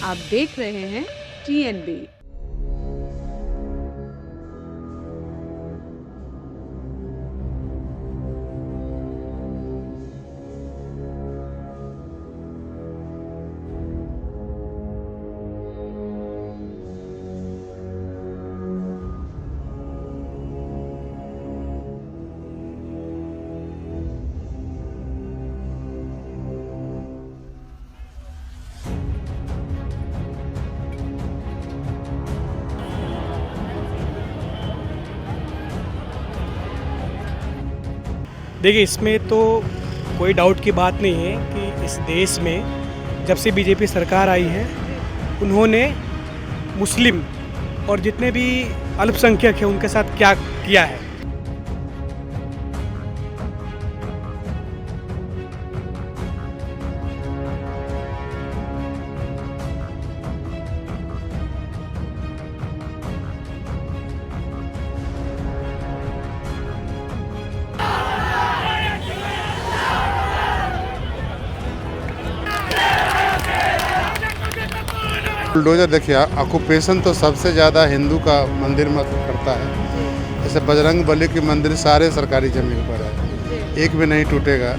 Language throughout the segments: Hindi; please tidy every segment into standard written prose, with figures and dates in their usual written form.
आप देख रहे हैं TNB। देखिए, इसमें तो कोई डाउट की बात नहीं है कि इस देश में जब से बीजेपी सरकार आई है, उन्होंने मुस्लिम और जितने भी अल्पसंख्यक हैं उनके साथ क्या किया है। बुलडोजर देखिए, ऑक्यूपेशन तो सबसे ज़्यादा हिंदू का मंदिर मत करता है। जैसे बजरंग बली की मंदिर सारे सरकारी ज़मीन पर है, एक भी नहीं टूटेगा।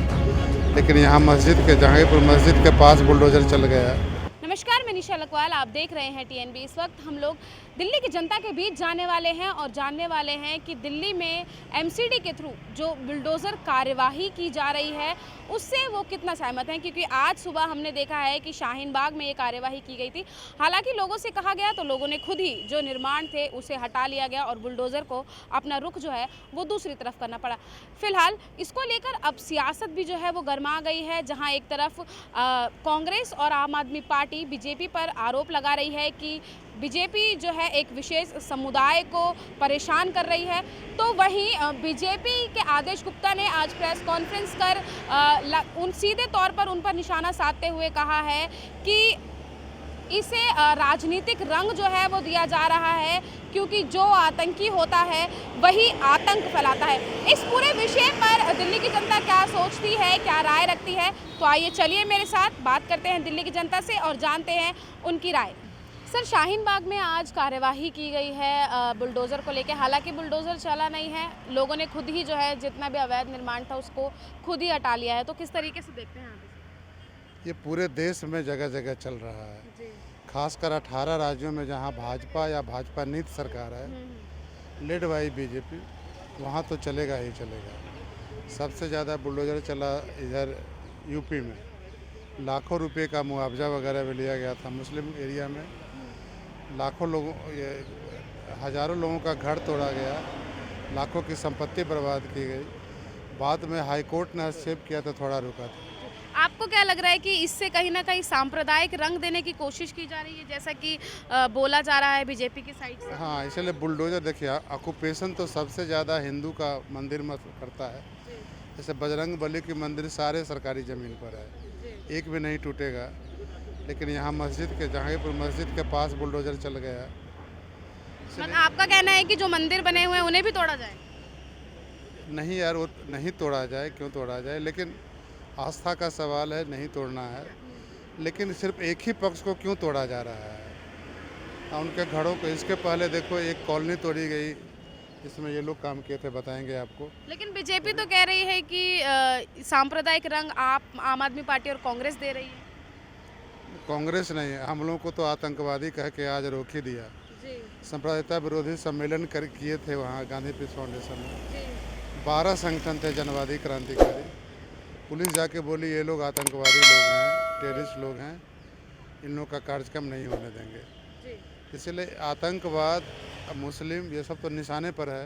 लेकिन यहाँ मस्जिद के जहांगीरपुर मस्जिद के पास बुलडोजर चल गया। नमस्कार, मैं निशा लकवाल, आप देख रहे हैं TNB। इस वक्त हम लोग दिल्ली की जनता के बीच जाने वाले हैं और जानने वाले हैं कि दिल्ली में MCD के थ्रू जो बुलडोज़र कार्यवाही की जा रही है उससे वो कितना सहमत हैं, क्योंकि आज सुबह हमने देखा है कि शाहीन बाग में ये कार्यवाही की गई थी। हालांकि लोगों से कहा गया तो लोगों ने खुद ही जो निर्माण थे उसे हटा लिया गया और बुलडोज़र को अपना रुख जो है वो दूसरी तरफ करना पड़ा। फिलहाल इसको लेकर अब सियासत भी जो है वो गर्मा गई है, जहाँ एक तरफ कांग्रेस और आम आदमी पार्टी बीजेपी पर आरोप लगा रही है कि बीजेपी जो है एक विशेष समुदाय को परेशान कर रही है, तो वहीं बीजेपी के आदेश गुप्ता ने आज प्रेस कॉन्फ्रेंस कर उन सीधे तौर पर उन पर निशाना साधते हुए कहा है कि इसे राजनीतिक रंग जो है वो दिया जा रहा है, क्योंकि जो आतंकी होता है वही आतंक फैलाता है। इस पूरे विषय पर दिल्ली की जनता क्या सोचती है, क्या राय रखती है, तो आइए चलिए मेरे साथ बात करते हैं दिल्ली की जनता से और जानते हैं उनकी राय। सर, शाहीन बाग में आज कार्यवाही की गई है बुलडोज़र को लेकर। हालांकि बुलडोज़र चला नहीं है, लोगों ने खुद ही जो है जितना भी अवैध निर्माण था उसको खुद ही हटा लिया है, तो किस तरीके से देखते हैं आप इसे? ये पूरे देश में जगह जगह चल रहा है, खासकर 18 राज्यों में जहाँ भाजपा या भाजपा नीति सरकार है, लेड बाई बीजेपी, वहाँ तो चलेगा ही चलेगा। सबसे ज़्यादा बुलडोज़र चला इधर यूपी में, लाखों रुपए का मुआवजा वगैरह भी लिया गया था। मुस्लिम एरिया में लाखों लोगों, हज़ारों लोगों का घर तोड़ा गया, लाखों की संपत्ति बर्बाद की गई। बाद में हाई कोर्ट ने हस्तक्षेप किया तो थोड़ा रुका था। आपको क्या लग रहा है कि इससे कहीं ना कहीं सांप्रदायिक रंग देने की कोशिश की जा रही है, जैसा कि बोला जा रहा है बीजेपी की साइड से? हाँ, इसलिए बुलडोजर देखिए, ऑक्यूपेशन तो सबसे ज़्यादा हिंदू का मंदिर मत करता है। जैसे बजरंग बली की मंदिर सारे सरकारी ज़मीन पर है, एक भी नहीं टूटेगा। लेकिन यहाँ मस्जिद के जहांगीरपुर मस्जिद के पास बुलडोजर चल गया। मतलब आपका कहना है कि जो मंदिर बने हुए हैं उन्हें भी तोड़ा जाए? नहीं यार, वो नहीं तोड़ा जाए, क्यों तोड़ा जाए, लेकिन आस्था का सवाल है, नहीं तोड़ना है। लेकिन सिर्फ एक ही पक्ष को क्यों तोड़ा जा रहा है, उनके घरों को। इसके पहले देखो, एक कॉलोनी तोड़ी गई, इसमें ये लोग काम किए थे, बताएंगे आपको। लेकिन बीजेपी तो कह रही है कि सांप्रदायिक रंग आप आम आदमी पार्टी और कांग्रेस दे रही है। कांग्रेस नहीं, हम लोगों को तो आतंकवादी कह के आज रोक ही दिया। सांप्रदायिकता विरोधी सम्मेलन किए थे वहाँ गांधी पीस फाउंडेशन में। 12 संगठन थे जनवादी क्रांतिकारी। पुलिस जाके बोली ये लोग आतंकवादी लोग हैं, टेररिस्ट लोग हैं, इन लोगों का कार्यक्रम नहीं होने देंगे। इसलिए आतंकवाद, मुस्लिम, ये सब तो निशाने पर है।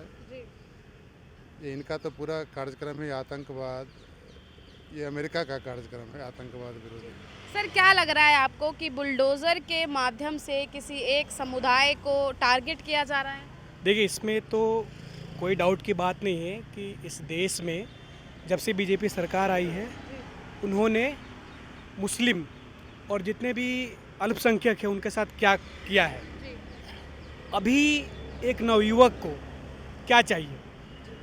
ये इनका तो पूरा कार्यक्रम ही आतंकवाद, ये अमेरिका का कार्यक्रम है, आतंकवाद विरोधी। सर, क्या लग रहा है आपको कि बुलडोज़र के माध्यम से किसी एक समुदाय को टारगेट किया जा रहा है? देखिए, इसमें तो कोई डाउट की बात नहीं है कि इस देश में जब से बीजेपी सरकार आई है, उन्होंने मुस्लिम और जितने भी अल्पसंख्यक हैं उनके साथ क्या किया है। अभी एक नवयुवक को क्या चाहिए?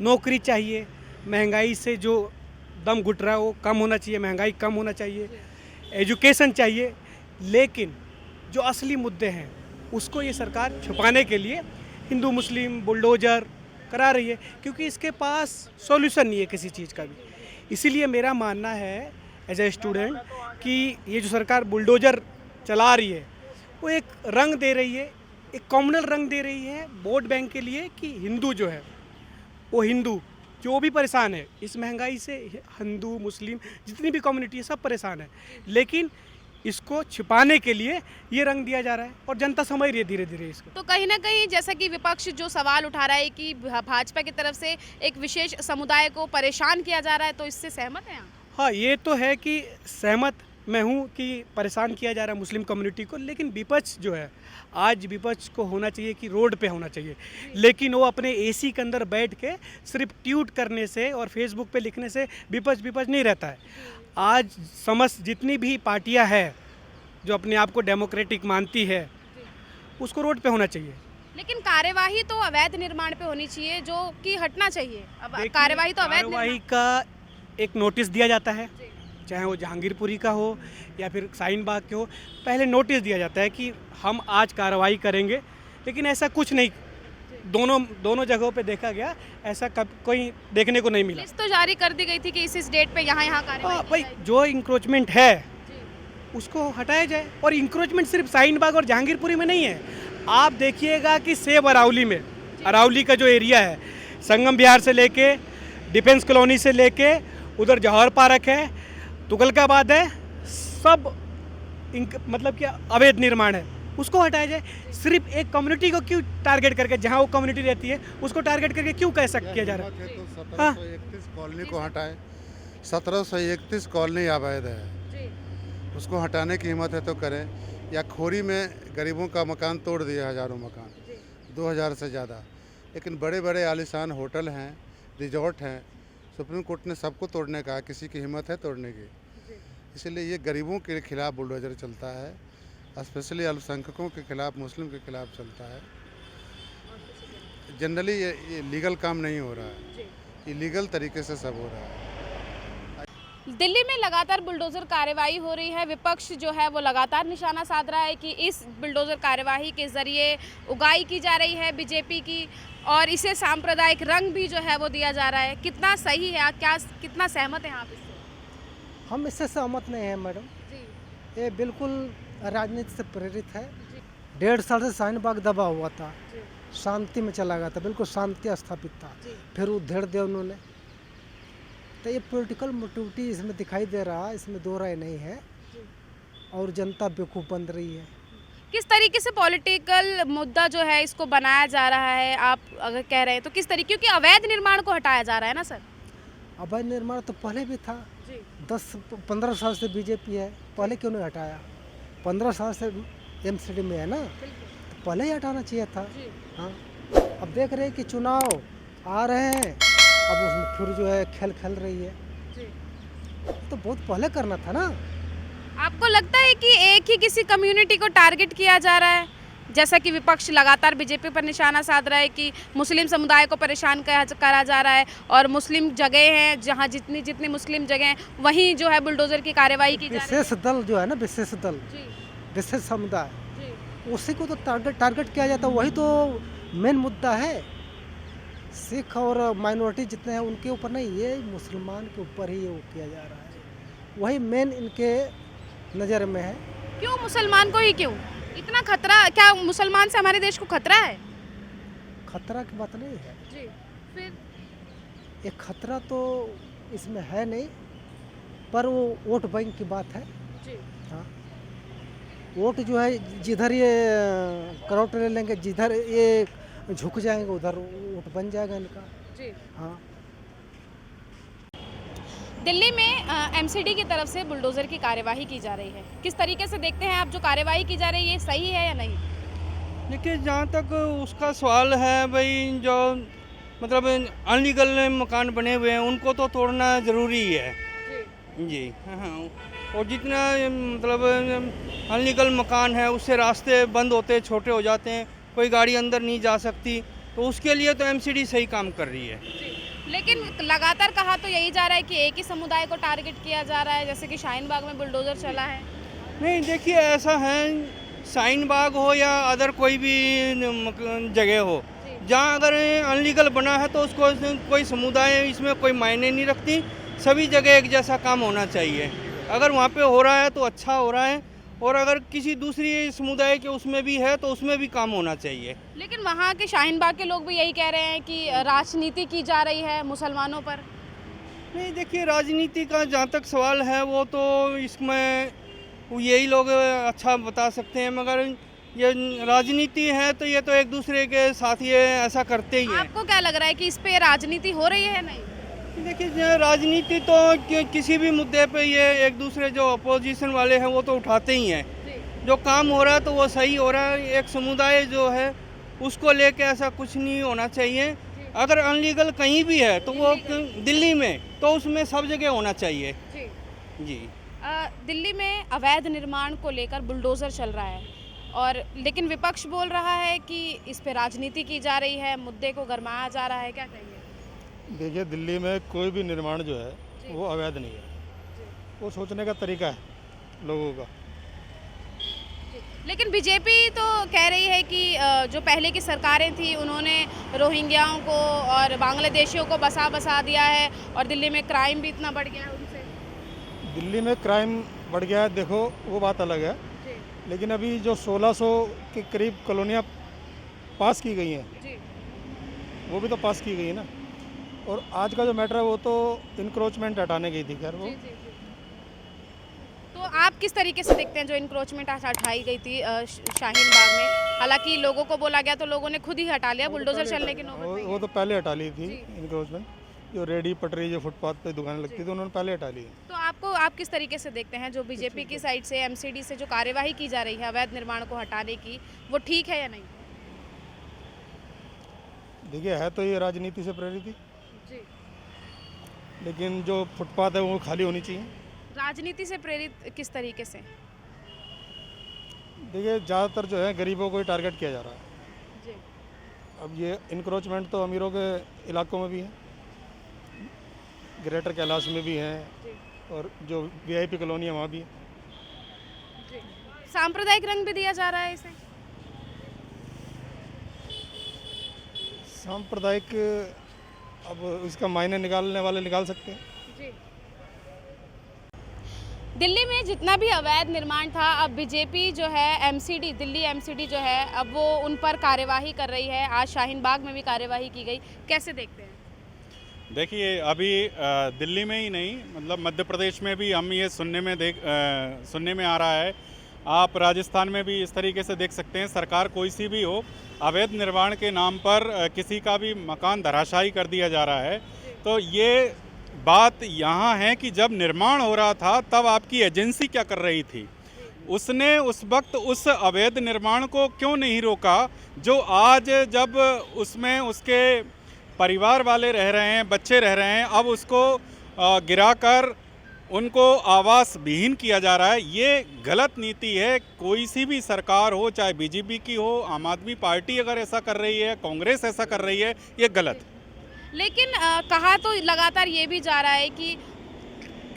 नौकरी चाहिए, महंगाई से जो दम घुट रहा है वो कम होना चाहिए, महंगाई कम होना चाहिए, एजुकेशन चाहिए। लेकिन जो असली मुद्दे हैं उसको ये सरकार छुपाने के लिए हिंदू मुस्लिम बुलडोजर करा रही है, क्योंकि इसके पास सॉल्यूशन नहीं है किसी चीज़ का भी। इसीलिए मेरा मानना है एज ए स्टूडेंट कि ये जो सरकार बुलडोजर चला रही है वो एक रंग दे रही है, एक कॉम्युनल रंग दे रही है वोट बैंक के लिए कि हिंदू जो है वो हिंदू जो भी परेशान है इस महंगाई से, हिंदू मुस्लिम जितनी भी कम्युनिटी है सब परेशान है, लेकिन इसको छिपाने के लिए ये रंग दिया जा रहा है और जनता समझ रही है धीरे धीरे इसको। तो कहीं ना कहीं जैसा कि विपक्ष जो सवाल उठा रहा है कि भाजपा की तरफ से एक विशेष समुदाय को परेशान किया जा रहा है, तो इससे सहमत हैं आप? हाँ, ये तो है कि सहमत मैं हूँ कि परेशान किया जा रहा है मुस्लिम कम्युनिटी को, लेकिन विपक्ष जो है आज विपक्ष को होना चाहिए कि रोड पे होना चाहिए, लेकिन वो अपने एसी के अंदर बैठ के सिर्फ ट्वीट करने से और फेसबुक पे लिखने से विपक्ष नहीं रहता है। आज समस्त जितनी भी पार्टियां हैं जो अपने आप को डेमोक्रेटिक मानती है उसको रोड पे होना चाहिए। लेकिन कार्यवाही तो अवैध निर्माण पे होनी चाहिए, जो कि हटना चाहिए। अब कार्यवाही तो अवैध कार्यवाही का एक नोटिस दिया जाता है, चाहे वो जहांगीरपुरी का हो या फिर शाहीन बाग के हो, पहले नोटिस दिया जाता है कि हम आज कार्रवाई करेंगे, लेकिन ऐसा कुछ नहीं, दोनों जगहों पे देखा गया, ऐसा कोई देखने को नहीं मिला। लिस्ट तो जारी कर दी गई थी कि इस डेट पे यहाँ कार्रवाई भाई जो इंक्रोचमेंट है उसको हटाया जाए, और इंक्रोचमेंट सिर्फ शाहीन बाग और जहांगीरपुरी में नहीं है। आप देखिएगा कि सेब अरावली में, अरावली का जो एरिया है संगम विहार से लेके डिफेंस कॉलोनी से लेके उधर जौहर पार्क है, तुगलकाबाद है, सब मतलब कि अवैध निर्माण है, उसको हटाया जाए। सिर्फ एक कम्युनिटी को क्यों टारगेट करके, जहाँ वो कम्युनिटी रहती है उसको टारगेट करके क्यों कैसा किया जा रहा है? तो 1731 कॉलोनी को हटाए, 1731 कॉलोनी अवैध है, उसको हटाने की हिम्मत है तो करें। या खोरी में गरीबों का मकान तोड़ दिया, हज़ारों मकान, 2000 से ज़्यादा, लेकिन बड़े बड़े आलीशान होटल हैं, रिजॉर्ट हैं, सुप्रीम कोर्ट ने सबको तोड़ने का, किसी की हिम्मत है तोड़ने की। इसलिए ये गरीबों के खिलाफ बुलडोजर चलता है, स्पेशली अल्पसंख्यकों के खिलाफ, मुस्लिम के खिलाफ चलता है। जनरली ये लीगल काम नहीं हो रहा है, इलीगल तरीके से सब हो रहा है। दिल्ली में लगातार बुलडोजर कार्यवाही हो रही है। विपक्ष जो है वो लगातार निशाना साध रहा है कि इस बुलडोजर कार्यवाही के जरिए उगाई की जा रही है बीजेपी की, और इसे सांप्रदायिक रंग भी जो है वो दिया जा रहा है। कितना सही है, क्या कितना सहमत हैं आप इससे? हम इससे सहमत नहीं हैं मैडम, ये बिल्कुल राजनीति से प्रेरित है। 1.5 साल से शाहीन बाग दबा हुआ था, शांति में चला गया था, बिल्कुल शांति स्थापित था, फिर उधेड़ दिया उन्होंने। तो ये पॉलिटिकल मोटिविटी इसमें दिखाई दे रहा है, इसमें दो राय नहीं है, और जनता बेवकूफ़ बन रही है। किस तरीके से पॉलिटिकल मुद्दा जो है इसको बनाया जा रहा है, आप अगर कह रहे हैं तो किस तरीके, क्योंकि अवैध निर्माण को हटाया जा रहा है ना सर? अवैध निर्माण तो पहले भी था, 10-15 साल से बीजेपी है, पहले क्यों नहीं हटाया? 15 साल से एमसीडी में है ना, तो पहले ही हटाना चाहिए था। हाँ, अब देख रहे हैं कि चुनाव आ रहे हैं, अब उसमें फिर जो है खेल रही है, तो बहुत पहले करना था ना। आपको लगता है कि एक ही किसी कम्युनिटी को टारगेट किया जा रहा है, जैसा कि विपक्ष लगातार बीजेपी पर निशाना साध रहा है कि मुस्लिम समुदाय को परेशान करा जा रहा है, और मुस्लिम जगह हैं जहां जितनी मुस्लिम जगह हैं वहीं जो है बुलडोजर की कार्यवाही की जा रही है? विशेष दल जो है ना, विशेष दल, विशेष समुदाय, उसी को तो टारगेट किया जाता है, वही तो मेन मुद्दा है। सिख और माइनॉरिटी जितने हैं उनके ऊपर नहीं, ये मुसलमान के ऊपर ही वो किया जा रहा है, वही मेन इनके नज़र में है। क्यों मुसलमान को ही, क्यों इतना खतरा? क्या मुसलमान से हमारे देश को खतरा है? खतरा की बात नहीं है जी, फिर एक खतरा तो इसमें है नहीं, पर वो वोट बैंक की बात है जी। हाँ, वोट जो है जिधर ये करोड़ ले लेंगे, जिधर ये झुक जाएंगे उधर वोट बन जाएगा इनका जी। हाँ। दिल्ली में एमसीडी की तरफ से बुलडोजर की कार्यवाही की जा रही है, किस तरीके से देखते हैं आप जो कार्यवाही की जा रही है, सही है या नहीं? देखिए, जहाँ तक उसका सवाल है भाई, जो मतलब अनलीगल मकान बने हुए हैं उनको तो तोड़ना ज़रूरी है जी। हाँ, और जितना मतलब अनलीगल मकान है उससे रास्ते बंद होते, छोटे हो जाते हैं, कोई गाड़ी अंदर नहीं जा सकती, तो उसके लिए तो एमसीडी सही काम कर रही है। लेकिन लगातार कहा तो यही जा रहा है कि एक ही समुदाय को टारगेट किया जा रहा है, जैसे कि शाहीन बाग में बुलडोजर चला है। नहीं, देखिए ऐसा है, शाहीन बाग हो या अदर कोई भी जगह हो, जहाँ अगर अनलीगल बना है तो उसको कोई समुदाय इसमें कोई मायने नहीं रखती, सभी जगह एक जैसा काम होना चाहिए। अगर वहाँ पे हो रहा है तो अच्छा हो रहा है, और अगर किसी दूसरी समुदाय के उसमें भी है तो उसमें भी काम होना चाहिए। लेकिन वहाँ के शाहीन बाग के लोग भी यही कह रहे हैं कि राजनीति की जा रही है मुसलमानों पर। नहीं, देखिए, राजनीति का जहाँ तक सवाल है वो तो इसमें यही लोग अच्छा बता सकते हैं, मगर ये राजनीति है तो ये तो एक दूसरे के साथ ये ऐसा करते ही हैं। आपको क्या लग रहा है कि इस पे राजनीति हो रही है? नहीं, देखिए, राजनीति तो किसी भी मुद्दे पे ये एक दूसरे जो अपोजिशन वाले हैं वो तो उठाते ही हैं। जो काम हो रहा है तो वो सही हो रहा है। एक समुदाय जो है उसको लेके ऐसा कुछ नहीं होना चाहिए। अगर अनलीगल कहीं भी है तो वो दिल्ली में तो उसमें सब जगह होना चाहिए। जी। दिल्ली में अवैध निर्माण को लेकर बुलडोज़र चल रहा है, और लेकिन विपक्ष बोल रहा है कि इस पे राजनीति की जा रही है, मुद्दे को गरमाया जा रहा है। क्या कहेंगे? देखिए, दिल्ली में कोई भी निर्माण जो है वो अवैध नहीं है। वो सोचने का तरीका है लोगों का। लेकिन बीजेपी तो कह रही है कि जो पहले की सरकारें थी उन्होंने रोहिंग्याओं को और बांग्लादेशियों को बसा दिया है, और दिल्ली में क्राइम भी इतना बढ़ गया है उनसे। दिल्ली में क्राइम बढ़ गया है, देखो वो बात अलग है, लेकिन अभी जो 1600 के करीब कॉलोनियाँ पास की गई हैं वो भी तो पास की गई है ना। और आज का जो मैटर है वो तो इंक्रोचमेंट हटाने गई थी। खैर वो तो आप किस तरीके से देखते हैं जो इंक्रोचमेंट हटाई गई थी शाहीन बाग में? हालांकि लोगों को बोला गया तो लोगों ने खुद ही हटा लिया, बुलडोजर चलने की नौबत नहीं है। वो तो पहले हटा ली थी इंक्रोचमेंट। जो रेडी पटरी जो फुटपाथ पे दुकानें लगती थी उन्होंने पहले हटा ली। तो आप किस तरीके से देखते हैं जो बीजेपी की साइड से एमसीडी से जो कार्यवाही की जा रही है अवैध निर्माण को हटाने की, वो ठीक है या नहीं? देखिए, है तो ये राजनीति से प्रेरित ही, लेकिन जो फुटपाथ है वो खाली होनी चाहिए। राजनीति से प्रेरित किस तरीके से? देखिए, ज़्यादातर जो है गरीबों को ही टारगेट किया जा रहा है। अब ये इंक्रोचमेंट तो अमीरों के इलाकों में भी है, ग्रेटर कैलाश में भी है, और जो वीआईपी कॉलोनी है वहाँ भी है। सांप्रदायिक रंग भी दिया जा रहा है इसे? सांप्रदायिक, अब इसका मायने निकालने वाले निकाल सकते हैं। दिल्ली में जितना भी अवैध निर्माण था, अब बीजेपी जो है एमसीडी, दिल्ली एमसीडी जो है अब वो उन पर कार्यवाही कर रही है। आज शाहीन बाग में भी कार्यवाही की गई, कैसे देखते हैं? देखिए, अभी दिल्ली में ही नहीं, मतलब मध्य प्रदेश में भी हम ये सुनने में आ रहा है। आप राजस्थान में भी इस तरीके से देख सकते हैं। सरकार कोई सी भी हो, अवैध निर्माण के नाम पर किसी का भी मकान धराशायी कर दिया जा रहा है। तो ये बात यहाँ है कि जब निर्माण हो रहा था तब आपकी एजेंसी क्या कर रही थी? उसने उस वक्त उस अवैध निर्माण को क्यों नहीं रोका, जो आज जब उसमें उसके परिवार वाले रह रहे हैं, बच्चे रह रहे हैं, अब उसको गिराकर उनको आवास विहीन किया जा रहा है। ये गलत नीति है। कोई सी भी सरकार हो, चाहे बीजेपी की हो, आम आदमी पार्टी अगर ऐसा कर रही है, कांग्रेस ऐसा कर रही है, ये गलत। लेकिन कहा तो लगातार ये भी जा रहा है कि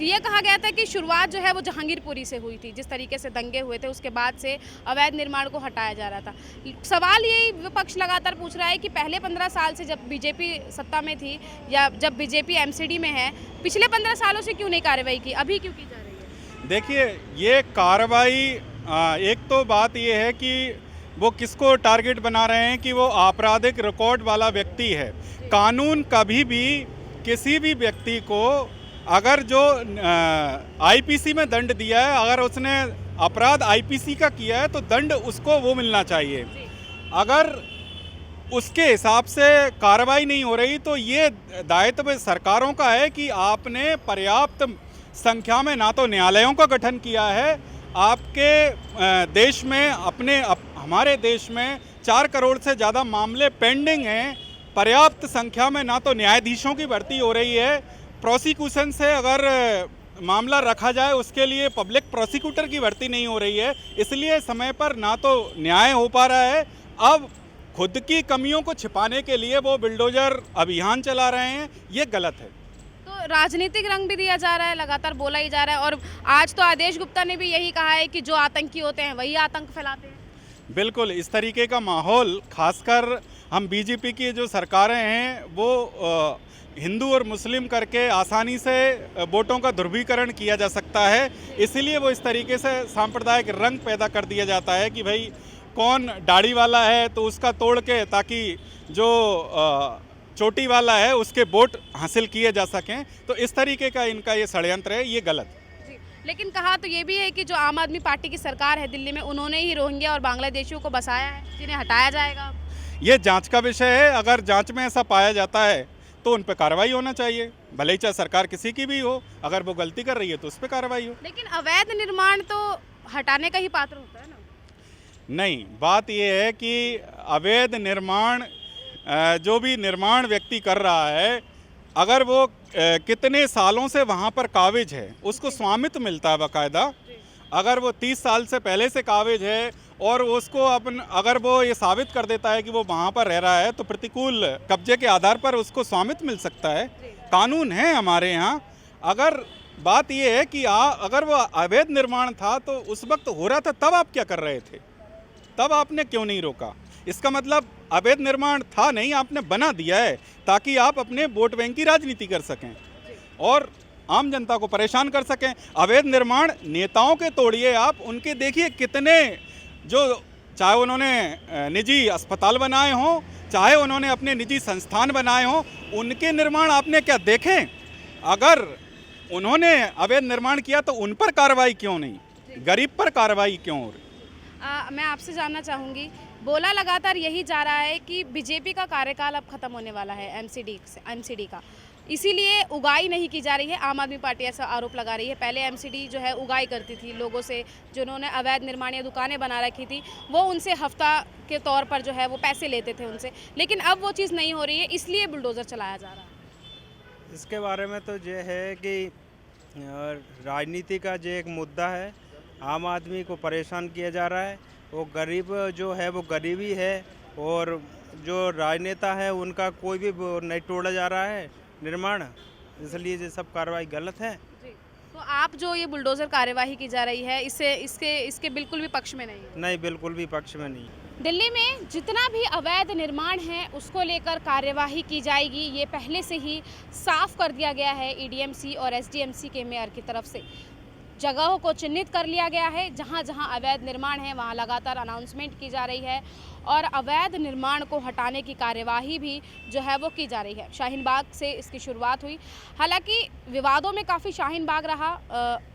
ये कहा गया था कि शुरुआत जो है वो जहांगीरपुरी से हुई थी, जिस तरीके से दंगे हुए थे उसके बाद से अवैध निर्माण को हटाया जा रहा था। सवाल ये विपक्ष लगातार पूछ रहा है कि पहले 15 साल से जब बीजेपी सत्ता में थी या जब बीजेपी एमसीडी में है, पिछले 15 सालों से क्यों नहीं कार्रवाई की, अभी क्यों की जा रही है? देखिए, ये कार्रवाई, एक तो बात ये है कि वो किसको टारगेट बना रहे हैं कि वो आपराधिक रिकॉर्ड वाला व्यक्ति है। कानून कभी भी किसी भी व्यक्ति को अगर जो आईपीसी में दंड दिया है, अगर उसने अपराध आईपीसी का किया है तो दंड उसको वो मिलना चाहिए। अगर उसके हिसाब से कार्रवाई नहीं हो रही तो ये दायित्व सरकारों का है कि आपने पर्याप्त संख्या में ना तो न्यायालयों का गठन किया है, आपके देश में हमारे देश में 4 करोड़ से ज़्यादा मामले पेंडिंग हैं। पर्याप्त संख्या में ना तो न्यायाधीशों की भर्ती हो रही है, प्रोसिक्यूशन से अगर मामला रखा जाए उसके लिए पब्लिक प्रोसिक्यूटर की भर्ती नहीं हो रही है, इसलिए समय पर ना तो न्याय हो पा रहा है। अब खुद की कमियों को छिपाने के लिए वो बिल्डोजर अभियान चला रहे हैं, ये गलत है। तो राजनीतिक रंग भी दिया जा रहा है, लगातार बोला ही जा रहा है। और आज तो आदेश गुप्ता ने भी यही कहा है कि जो आतंकी होते हैं वही आतंक फैलाते हैं। बिल्कुल इस तरीके का माहौल, खासकर हम बीजेपी की जो सरकारें हैं वो हिंदू और मुस्लिम करके आसानी से वोटों का ध्रुवीकरण किया जा सकता है। इसीलिए वो इस तरीके से सांप्रदायिक रंग पैदा कर दिया जाता है कि भाई कौन दाढ़ी वाला है तो उसका तोड़ के, ताकि जो चोटी वाला है उसके वोट हासिल किए जा सकें। तो इस तरीके का इनका ये षड्यंत्र है, ये गलत। लेकिन कहा तो ये भी है कि जो आम आदमी पार्टी की सरकार है दिल्ली में, उन्होंने ही रोहिंग्या और बांग्लादेशियों को बसाया है, जिन्हें हटाया जाएगा। ये जांच का विषय है। अगर जांच में ऐसा पाया जाता है तो उन पर कार्रवाई होना चाहिए, भले ही चाहे सरकार किसी की भी हो। अगर वो गलती कर रही है तो उस पर कार्रवाई हो। लेकिन अवैध निर्माण तो हटाने का ही पात्र होता है ना? नहीं, बात ये है कि अवैध निर्माण, जो भी निर्माण व्यक्ति कर रहा है, अगर वो कितने सालों से वहाँ पर काबिज है, उसको स्वामित्व मिलता है बाकायदा। अगर वो 30 साल से पहले से काबिज है और उसको अगर वो ये साबित कर देता है कि वो वहाँ पर रह रहा है, तो प्रतिकूल कब्जे के आधार पर उसको स्वामित्व मिल सकता है। कानून है हमारे यहाँ। अगर बात ये है कि अगर वो अवैध निर्माण था तो उस वक्त हो रहा था, तब आप क्या कर रहे थे? तब आपने क्यों नहीं रोका? इसका मतलब अवैध निर्माण था नहीं, आपने बना दिया है ताकि आप अपने वोट बैंक की राजनीति कर सकें और आम जनता को परेशान कर सकें। अवैध निर्माण नेताओं के तोड़िए आप, उनके देखिए कितने, जो चाहे उन्होंने निजी अस्पताल बनाए हों, चाहे उन्होंने अपने निजी संस्थान बनाए हों, उनके निर्माण आपने क्या देखें? अगर उन्होंने अवैध निर्माण किया तो उन पर कार्रवाई क्यों नहीं, गरीब पर कार्रवाई क्यों हो रही? मैं आपसे जानना चाहूँगी, बोला लगातार यही जा रहा है कि बीजेपी का कार्यकाल अब खत्म होने वाला है एमसीडी का, इसीलिए उगाई नहीं की जा रही है। आम आदमी पार्टी ऐसा आरोप लगा रही है। पहले एमसीडी जो है उगाई करती थी लोगों से, जिन्होंने अवैध निर्माण या दुकानें बना रखी थी, वो उनसे हफ्ता के तौर पर जो है वो पैसे लेते थे उनसे, लेकिन अब वो चीज़ नहीं हो रही है, इसलिए बुलडोज़र चलाया जा रहा है। इसके बारे में तो ये है कि राजनीति का जो एक मुद्दा है, आम आदमी को परेशान किया जा रहा है। वो गरीब जो है वो गरीब ही है, और जो राजनेता है उनका कोई भी नहीं तोड़ा जा रहा है निर्माण, इसलिए ये सब कार्रवाई गलत है। तो आप जो ये बुलडोज़र कार्यवाही की जा रही है, इसके बिल्कुल भी पक्ष में नहीं है? नहीं, बिल्कुल भी पक्ष में नहीं। दिल्ली में जितना भी अवैध निर्माण है उसको लेकर कार्यवाही की जाएगी, ये पहले से ही साफ कर दिया गया है ईडीएमसी और एसडीएमसी के मेयर की तरफ से। जगहों को चिन्हित कर लिया गया है, जहां जहां अवैध निर्माण है वहां लगातार अनाउंसमेंट की जा रही है और अवैध निर्माण को हटाने की कार्यवाही भी जो है वो की जा रही है। शाहीन बाग से इसकी शुरुआत हुई, हालांकि विवादों में काफ़ी शाहीन बाग रहा।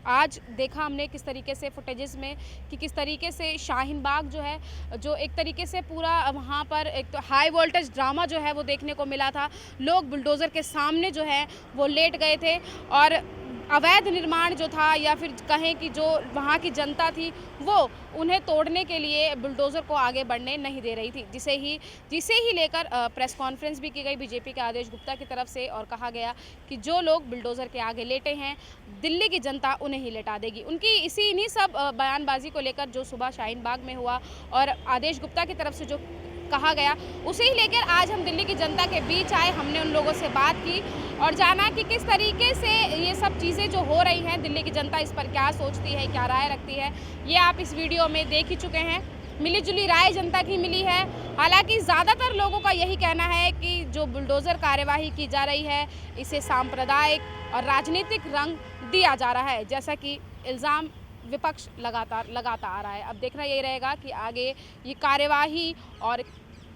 आज देखा हमने किस तरीके से फुटेजेस में कि किस तरीके से शाहीन बाग जो है, जो एक तरीके से पूरा वहाँ पर एक तो हाई वोल्टेज ड्रामा जो है वो देखने को मिला था। लोग बुलडोज़र के सामने जो है वो लेट गए थे और अवैध निर्माण जो था, या फिर कहें कि जो वहाँ की जनता थी, वो उन्हें तोड़ने के लिए बुलडोज़र को आगे बढ़ने नहीं दे रही थी, जिसे ही लेकर प्रेस कॉन्फ्रेंस भी की गई बीजेपी के आदेश गुप्ता की तरफ से और कहा गया कि जो लोग बुलडोज़र के आगे लेटे हैं, दिल्ली की जनता उन्हें ही लेटा देगी। उनकी इन्हीं सब बयानबाजी को लेकर जो सुबह शाहीन बाग में हुआ और आदेश गुप्ता की तरफ से जो कहा गया, उसे ही लेकर आज हम दिल्ली की जनता के बीच आए। हमने उन लोगों से बात की और जाना कि किस तरीके से ये सब चीज़ें जो हो रही हैं, दिल्ली की जनता इस पर क्या सोचती है, क्या राय रखती है, ये आप इस वीडियो में देख ही चुके हैं। मिली जुली राय जनता की मिली है। हालांकि ज़्यादातर लोगों का यही कहना है कि जो बुलडोज़र कार्यवाही की जा रही है, इसे सांप्रदायिक और राजनीतिक रंग दिया जा रहा है, जैसा कि इल्ज़ाम विपक्ष लगातार लगाता आ रहा है। अब देखना यही रहेगा कि आगे ये कार्यवाही और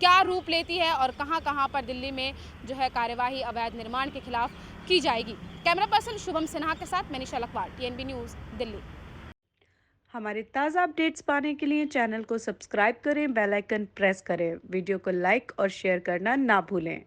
क्या रूप लेती है और कहां कहां पर दिल्ली में जो है कार्यवाही अवैध निर्माण के खिलाफ की जाएगी। कैमरा पर्सन शुभम सिन्हा के साथ मैं निशा लखवाड़, TNB न्यूज़, दिल्ली। हमारे ताज़ा अपडेट्स पाने के लिए चैनल को सब्सक्राइब करें, बेल आइकन प्रेस करें, वीडियो को लाइक और शेयर करना ना भूलें।